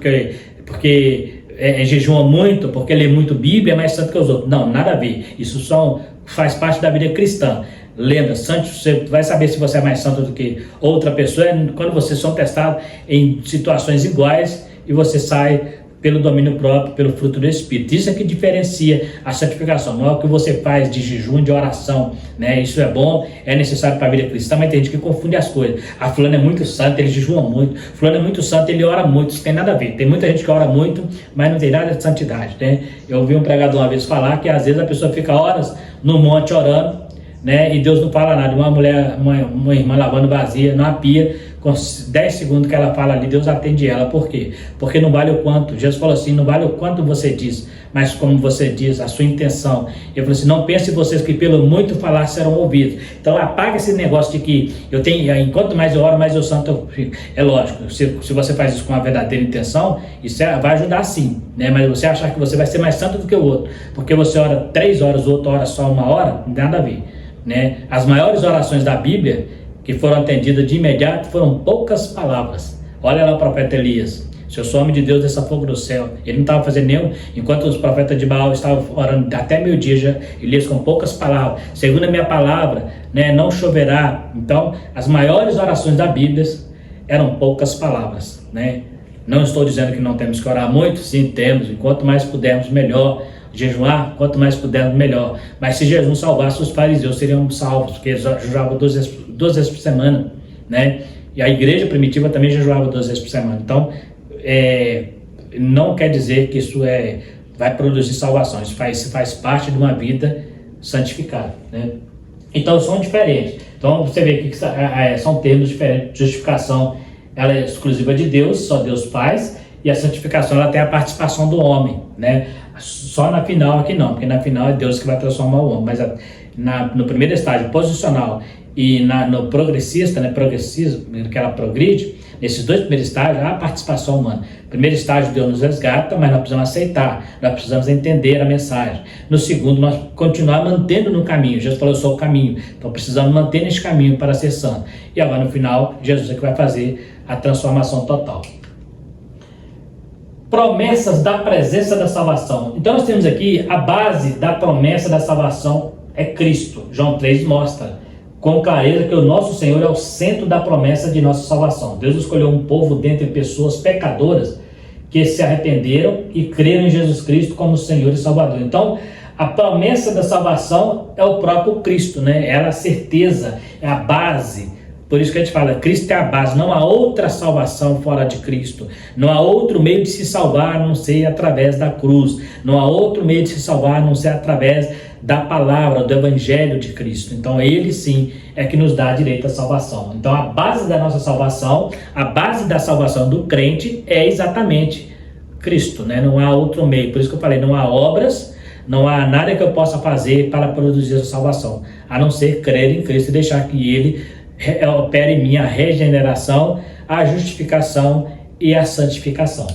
porque jejua muito, porque lê muito Bíblia, é mais santo que os outros. Não, nada a ver. Isso faz parte da vida cristã. Lembra, santo, você vai saber se você é mais santo do que outra pessoa quando vocês são testados em situações iguais e você sai pelo domínio próprio, pelo fruto do Espírito. Isso é que diferencia a santificação. Não é o que você faz de jejum, de oração, né? Isso é bom, é necessário para a vida cristã, mas tem gente que confunde as coisas. Fulano é muito santo, ele jejua muito. Fulano é muito santo, ele ora muito. Isso tem nada a ver. Tem muita gente que ora muito, mas não tem nada de santidade, né? Eu ouvi um pregador uma vez falar que às vezes a pessoa fica horas no monte orando, né? E Deus não fala nada. Uma irmã lavando vazia na pia, com 10 segundos que ela fala ali, Deus atende ela. Por quê? Porque não vale o quanto. Jesus falou assim, não vale o quanto você diz, mas como você diz, a sua intenção. Ele falou assim, não pense vocês que pelo muito falar serão ouvidos. Então apaga esse negócio de que eu tenho, enquanto mais eu oro, mais eu santo. É lógico, se você faz isso com uma verdadeira intenção, isso vai ajudar sim, né? Mas você achar que você vai ser mais santo do que o outro, porque você ora 3 horas, o outro ora só 1 hora, não tem nada a ver, né? As maiores orações da Bíblia que foram atendidas de imediato foram poucas palavras. Olha lá o profeta Elias, Se eu sou homem de Deus, desça fogo do céu. Ele não estava fazendo nenhum. Enquanto os profetas de Baal estavam orando até meio-dia, Elias com poucas palavras. Segundo a minha palavra, né, não choverá. Então, as maiores orações da Bíblia eram poucas palavras, né? Não estou dizendo que não temos que orar muito, sim, temos. Enquanto mais pudermos, melhor. Jejuar, quanto mais pudermos, melhor. Mas se Jesus salvasse os fariseus, seriam salvos, porque eles jejuavam 12 vezes por semana, né? E a igreja primitiva também jejuava 12 vezes por semana. Então, não quer dizer que isso vai produzir salvação. Isso faz parte de uma vida santificada, né? Então, são diferentes. Então, você vê que são termos diferentes. Justificação, ela é exclusiva de Deus, só Deus faz. E a santificação, ela tem a participação do homem, né? Só na final aqui não, porque na final é Deus que vai transformar o homem. Mas no primeiro estágio posicional e no progressista, né, progressismo, que ela progride, nesses dois primeiros estágios há a participação humana. Primeiro estágio, Deus nos resgata, mas nós precisamos aceitar, nós precisamos entender a mensagem. No segundo, nós continuar mantendo no caminho. Jesus falou, eu sou o caminho, então precisamos manter nesse caminho para ser santo. E agora no final, Jesus é que vai fazer a transformação total. Promessas da presença da salvação. Então nós temos aqui a base da promessa da salvação é Cristo. João 3 mostra com clareza que o nosso Senhor é o centro da promessa de nossa salvação. Deus escolheu um povo dentre pessoas pecadoras que se arrependeram e creram em Jesus Cristo como Senhor e Salvador. Então, a promessa da salvação é o próprio Cristo, né? Ela é a certeza, é a base. Por isso que a gente fala, Cristo é a base, não há outra salvação fora de Cristo. Não há outro meio de se salvar a não ser através da cruz. Não há outro meio de se salvar a não ser através da palavra, do evangelho de Cristo. Então ele sim é que nos dá direito à salvação. Então a base da nossa salvação, a base da salvação do crente é exatamente Cristo, né? Não há outro meio. Por isso que eu falei, não há obras, não há nada que eu possa fazer para produzir a salvação, a não ser crer em Cristo e deixar que ele opere em mim a regeneração, a justificação e a santificação.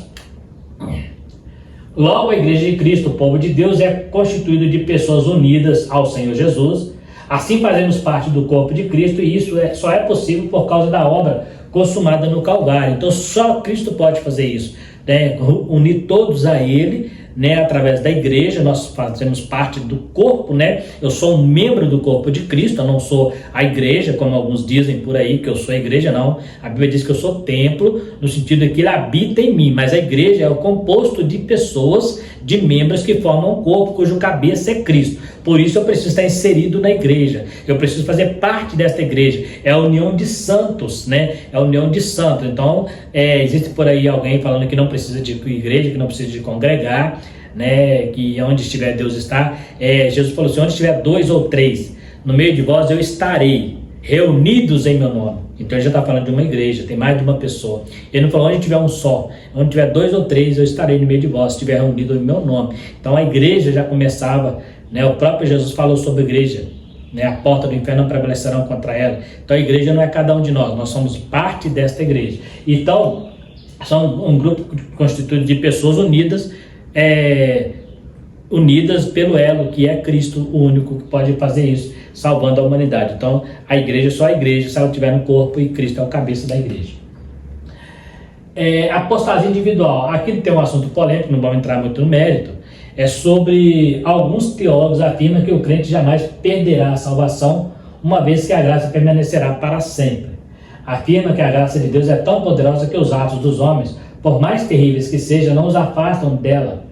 Logo, a Igreja de Cristo, o povo de Deus, é constituído de pessoas unidas ao Senhor Jesus. Assim fazemos parte do corpo de Cristo e isso só é possível por causa da obra consumada no Calvário. Então só Cristo pode fazer isso, né? Unir todos a Ele, né? Através da igreja. Nós fazemos parte do corpo, né? Eu sou um membro do corpo de Cristo, eu não sou a igreja, como alguns dizem por aí, que eu sou a igreja, não. A Bíblia diz que eu sou templo, no sentido de que ele habita em mim, mas a igreja é o composto de pessoas, de membros que formam um corpo, cujo cabeça é Cristo. Por isso eu preciso estar inserido na igreja, eu preciso fazer parte desta igreja, é a união de santos, né? É a união de santos. Então, existe por aí alguém falando que não precisa de igreja, que não precisa de congregar, né? Que onde estiver Deus está. Jesus falou assim, onde estiver 2 ou 3, no meio de vós eu estarei, reunidos em meu nome. Então ele já está falando de uma igreja, tem mais de uma pessoa. Ele não falou onde tiver um só, onde tiver 2 ou 3 eu estarei no meio de vós, se estiver reunido em meu nome. Então a igreja já começava, né? O próprio Jesus falou sobre a igreja, né? A porta do inferno não prevalecerão contra ela. Então a igreja não é cada um de nós somos parte desta igreja. Então são um grupo constituído de pessoas unidas, unidas pelo elo que é Cristo, o único que pode fazer isso, salvando a humanidade. Então a igreja, só a igreja, se ela tiver no corpo, e Cristo é o cabeça da igreja. Apostasia individual, aqui tem um assunto polêmico, não vamos entrar muito no mérito, é sobre alguns teólogos afirmam que o crente jamais perderá a salvação, uma vez que a graça permanecerá para sempre. Afirma que a graça de Deus é tão poderosa que os atos dos homens, por mais terríveis que sejam, não os afastam dela.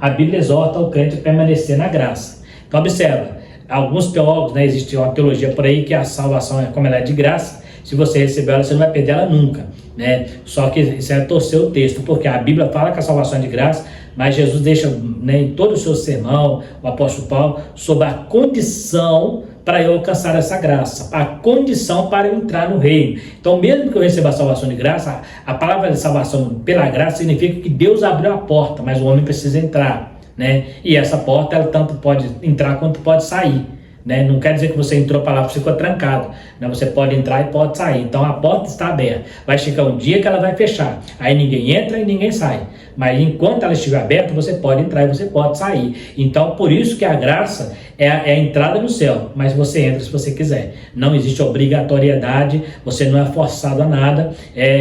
A Bíblia exorta o crente a permanecer na graça. Então observa, alguns teólogos, né, existe uma teologia por aí que a salvação, como ela é de graça, se você receber ela, você não vai perder ela nunca, né? Só que isso é torcer o texto, porque a Bíblia fala que a salvação é de graça, mas Jesus deixa, né, em todo o seu sermão, o apóstolo Paulo, sobre a condição para eu alcançar essa graça, a condição para eu entrar no reino. Então, mesmo que eu receba a salvação de graça, a palavra de salvação pela graça significa que Deus abriu a porta, mas o homem precisa entrar, né? E essa porta, ela tanto pode entrar quanto pode sair, né? Não quer dizer que você entrou para lá e ficou trancado, né? Você pode entrar e pode sair. Então a porta está aberta, vai chegar um dia que ela vai fechar, aí ninguém entra e ninguém sai, mas enquanto ela estiver aberta, você pode entrar e você pode sair. Então por isso que a graça é a entrada no céu, mas você entra se você quiser. Não existe obrigatoriedade, você não é forçado a nada,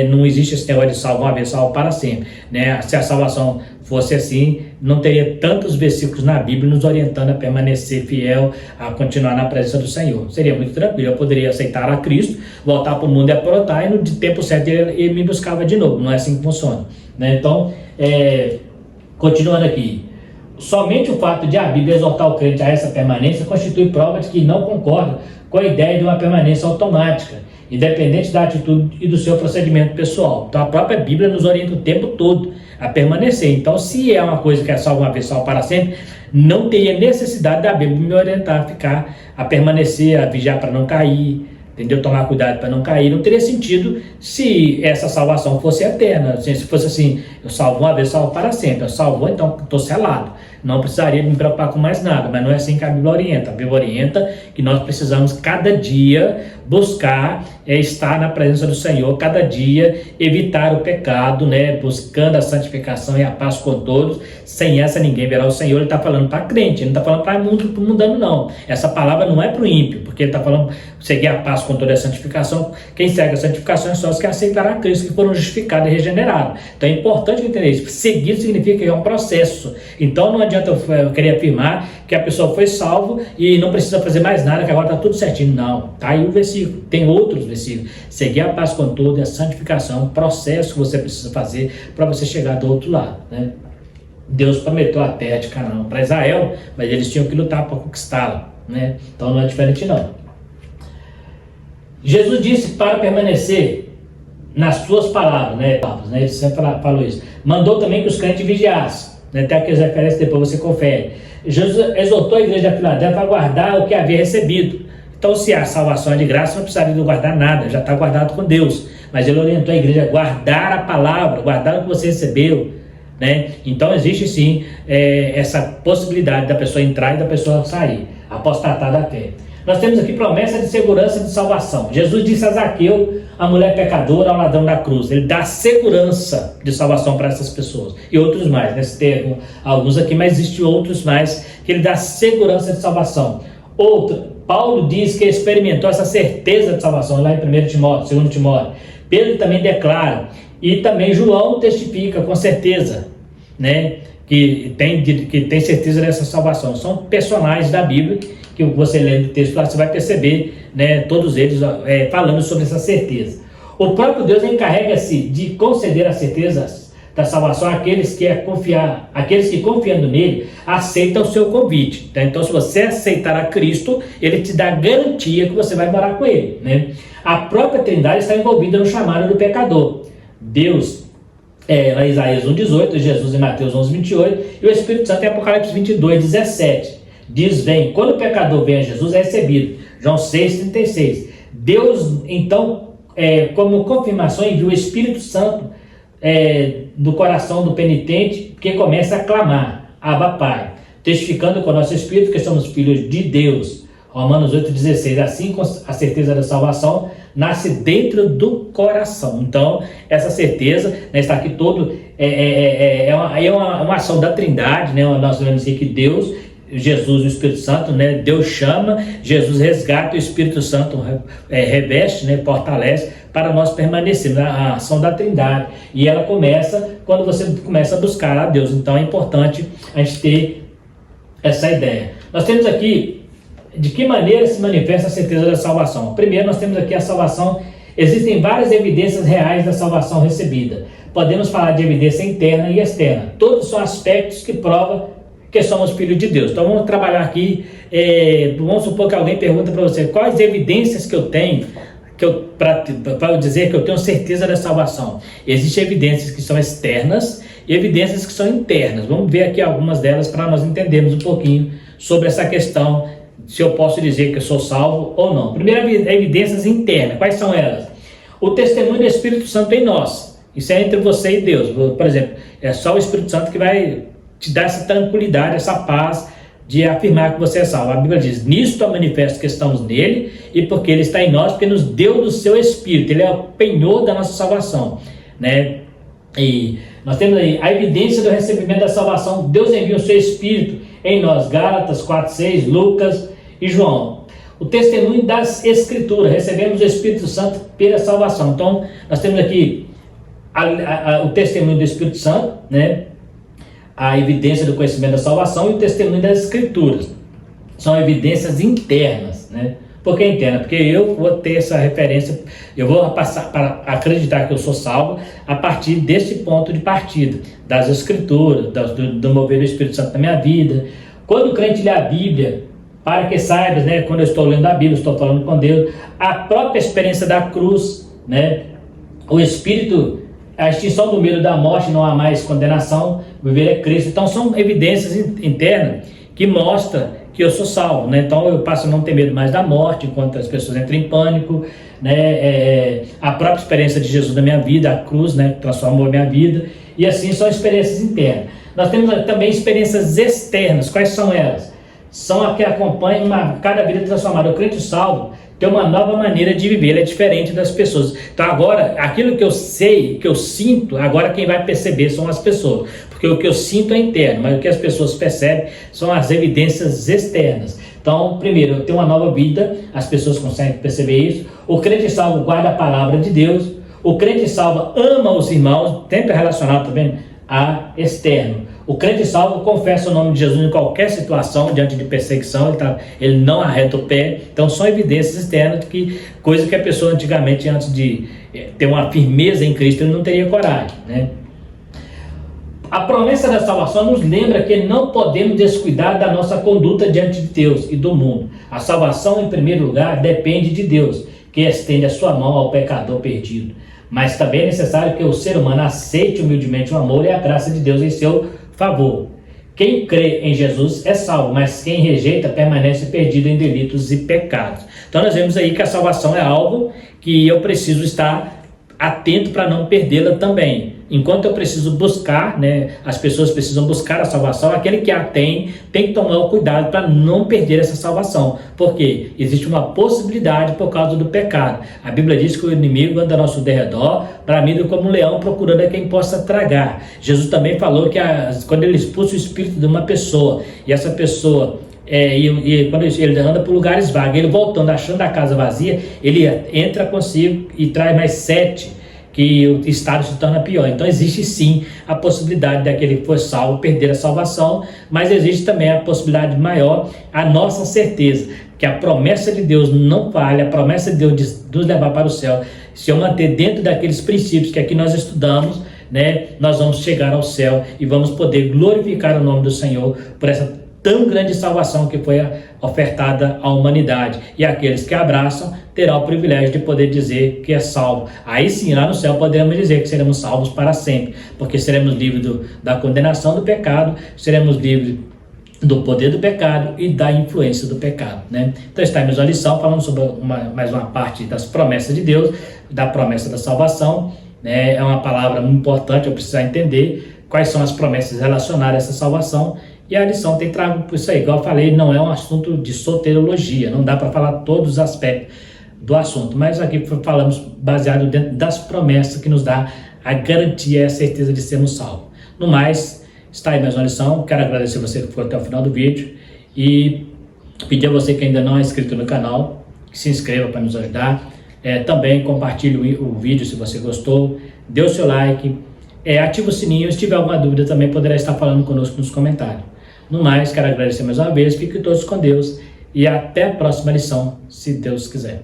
não existe esse negócio de salvo uma vez, salvo para sempre, né? Se a salvação fosse assim, não teria tantos versículos na Bíblia nos orientando a permanecer fiel, a continuar na presença do Senhor. Seria muito tranquilo, eu poderia aceitar a Cristo, voltar para o mundo e aprontar, e no tempo certo ele me buscava de novo. Não é assim que funciona, né? Então, continuando aqui, somente o fato de a Bíblia exortar o crente a essa permanência constitui prova de que não concorda com a ideia de uma permanência automática, independente da atitude e do seu procedimento pessoal. Então a própria Bíblia nos orienta o tempo todo a permanecer. Então, se é uma coisa que é salvo uma vez, salvo para sempre, não teria necessidade da Bíblia me orientar a permanecer, a vigiar para não cair, entendeu? Tomar cuidado para não cair. Não teria sentido se essa salvação fosse eterna. Se fosse assim, eu salvo uma vez, salvo para sempre. Eu salvo, então estou selado. Não precisaria me preocupar com mais nada, mas não é assim que a Bíblia orienta. A Bíblia orienta que nós precisamos cada dia buscar estar na presença do Senhor, cada dia evitar o pecado, né? Buscando a santificação e a paz com todos. Sem essa ninguém verá o Senhor. Ele está falando para crente, ele não está falando para o mundano, não. Essa palavra não é para o ímpio, porque ele está falando seguir a paz com toda a santificação. Quem segue a santificação é só os que aceitaram a Cristo, que foram justificados e regenerados. Então é importante entender isso. Seguir significa que é um processo. Então não adianta eu querer afirmar que a pessoa foi salvo e não precisa fazer mais nada, que agora está tudo certinho. Não, está aí o versículo. Tem outros versículos. Seguir a paz com toda a santificação, um processo que você precisa fazer para você chegar do outro lado, né? Deus prometeu a terra de Canaã para Israel, mas eles tinham que lutar para conquistá-la, né? Então não é diferente não. Jesus disse para permanecer nas suas palavras, né? Ele sempre falou isso. Mandou também que os crentes vigiassem, né? Até aqueles referências depois você confere. Jesus exortou a igreja de Filadélfia a guardar o que havia recebido. Então, se a salvação é de graça, não precisaria de guardar nada, já está guardado com Deus. Mas ele orientou a igreja a guardar a palavra, guardar o que você recebeu, né? Então, existe sim essa possibilidade da pessoa entrar e da pessoa sair, apostatar da fé. Nós temos aqui promessa de segurança de salvação. Jesus disse a Zaqueu, a mulher pecadora, ao ladrão da cruz. Ele dá segurança de salvação para essas pessoas. E outros mais, né? Tem alguns aqui, mas existem outros mais que ele dá segurança de salvação. Paulo diz que experimentou essa certeza de salvação lá em 1 Timóteo, 2 Timóteo. Pedro também declara, e também João testifica com certeza, né, que tem certeza dessa salvação. São personagens da Bíblia que você lê no texto lá, você vai perceber, né, todos eles falando sobre essa certeza. O próprio Deus encarrega-se de conceder a certeza da salvação àqueles que confiando nele, aceitam o seu convite. Tá? Então, se você aceitar a Cristo, ele te dá garantia que você vai morar com ele, né? A própria Trindade está envolvida no chamado do pecador. Deus, lá em Isaías 1,18, Jesus em Mateus 11,28, e o Espírito Santo em Apocalipse 22,17. Diz, vem, quando o pecador vem a Jesus, é recebido. João 6,36. Deus, então, como confirmação, envia o Espírito Santo do coração do penitente, que começa a clamar, Abba Pai, testificando com o nosso espírito que somos filhos de Deus. Romanos 8,16. Assim, a certeza da salvação nasce dentro do coração. Então, essa certeza, né, está aqui todo, uma ação da Trindade, né? Nós vemos aqui que Deus, Jesus e o Espírito Santo, né? Deus chama, Jesus resgata, o Espírito Santo reveste, né? Fortalece, para nós permanecermos, a ação da Trindade. E ela começa quando você começa a buscar a Deus. Então é importante a gente ter essa ideia. Nós temos aqui de que maneira se manifesta a certeza da salvação. Primeiro, nós temos aqui a salvação. Existem várias evidências reais da salvação recebida. Podemos falar de evidência interna e externa. Todos são aspectos que provam que somos filhos de Deus. Então vamos trabalhar aqui. Vamos supor que alguém pergunta para você quais evidências que eu tenho para dizer que eu tenho certeza da salvação. Existem evidências que são externas e evidências que são internas. Vamos ver aqui algumas delas para nós entendermos um pouquinho sobre essa questão, se eu posso dizer que eu sou salvo ou não. Primeiro, evidências internas. Quais são elas? O testemunho do Espírito Santo em nós. Isso é entre você e Deus. Por exemplo, é só o Espírito Santo que vai te dar essa tranquilidade, essa paz de afirmar que você é salvo. A Bíblia diz, nisto é manifesto que estamos nele e porque ele está em nós, porque nos deu do seu Espírito. Ele é o penhor da nossa salvação, né? E nós temos aí a evidência do recebimento da salvação. Deus envia o seu Espírito em nós. Gálatas 4:6, Lucas e João. O testemunho das Escrituras, recebemos o Espírito Santo pela salvação. Então, nós temos aqui o testemunho do Espírito Santo, né? A evidência do conhecimento da salvação e o testemunho das Escrituras. São evidências internas, né? Por que interna? Porque eu vou ter essa referência, eu vou passar para acreditar que eu sou salvo a partir desse ponto de partida, das Escrituras, do mover do Espírito Santo na minha vida. Quando o crente lê a Bíblia, para que saibas, né? Quando eu estou lendo a Bíblia, estou falando com Deus, a própria experiência da cruz, né? O Espírito, a extinção do medo da morte, não há mais condenação, viver é Cristo. Então são evidências internas que mostram que eu sou salvo, né? Então eu passo a não ter medo mais da morte, enquanto as pessoas entram em pânico, né? A própria experiência de Jesus na minha vida, a cruz, né? Transformou a minha vida, e assim são experiências internas. Nós temos também experiências externas. Quais são elas? São as que acompanham cada vida transformada. O crente salvo tem uma nova maneira de viver, ele é diferente das pessoas. Então agora, aquilo que eu sei, que eu sinto, agora quem vai perceber são as pessoas. Porque o que eu sinto é interno, mas o que as pessoas percebem são as evidências externas. Então, primeiro, eu tenho uma nova vida, as pessoas conseguem perceber isso. O crente salvo guarda a palavra de Deus. O crente salvo ama os irmãos, sempre relacionado também a externo. O crente salvo confessa o nome de Jesus em qualquer situação, diante de perseguição, ele não arreta o pé. Então são evidências externas, coisa que a pessoa antigamente, antes de ter uma firmeza em Cristo, ele não teria coragem, né? A promessa da salvação nos lembra que não podemos descuidar da nossa conduta diante de Deus e do mundo. A salvação, em primeiro lugar, depende de Deus, que estende a sua mão ao pecador perdido. Mas também é necessário que o ser humano aceite humildemente o amor e a graça de Deus em seu favor. Quem crê em Jesus é salvo, mas quem rejeita permanece perdido em delitos e pecados. Então nós vemos aí que a salvação é algo que eu preciso estar atento para não perdê-la também. Enquanto eu preciso buscar, né, as pessoas precisam buscar a salvação, aquele que a tem que tomar o cuidado para não perder essa salvação. Porque existe uma possibilidade por causa do pecado. A Bíblia diz que o inimigo anda ao nosso derredor, bramido como um leão, procurando a quem possa tragar. Jesus também falou que quando ele expulsa o espírito de uma pessoa, e essa pessoa... quando ele anda por lugares vagos, ele voltando, achando a casa vazia, ele entra consigo e traz mais 7, que o estado se torna pior. Então existe sim a possibilidade daquele que foi salvo perder a salvação, mas existe também a possibilidade maior, a nossa certeza, que a promessa de Deus não falha, a promessa de Deus de nos levar para o céu. Se eu manter dentro daqueles princípios que aqui nós estudamos, né, nós vamos chegar ao céu e vamos poder glorificar o nome do Senhor por essa tão grande salvação que foi ofertada à humanidade. E aqueles que abraçam terão o privilégio de poder dizer que é salvo. Aí sim, lá no céu podemos dizer que seremos salvos para sempre, porque seremos livres da condenação do pecado, seremos livres do poder do pecado e da influência do pecado, né? Então está aí mais uma lição falando sobre mais uma parte das promessas de Deus, da promessa da salvação, né? É uma palavra muito importante, eu preciso entender quais são as promessas relacionadas a essa salvação. E a lição tem trago por isso aí, igual eu falei, não é um assunto de soteriologia, não dá para falar todos os aspectos do assunto, mas aqui falamos baseado dentro das promessas que nos dá a garantia e a certeza de sermos salvos. No mais, está aí mais uma lição, quero agradecer você que ficou até o final do vídeo e pedir a você que ainda não é inscrito no canal, que se inscreva para nos ajudar, também compartilhe o vídeo se você gostou, dê o seu like, ative o sininho, se tiver alguma dúvida também poderá estar falando conosco nos comentários. No mais, quero agradecer mais uma vez, fiquem todos com Deus e até a próxima lição, se Deus quiser.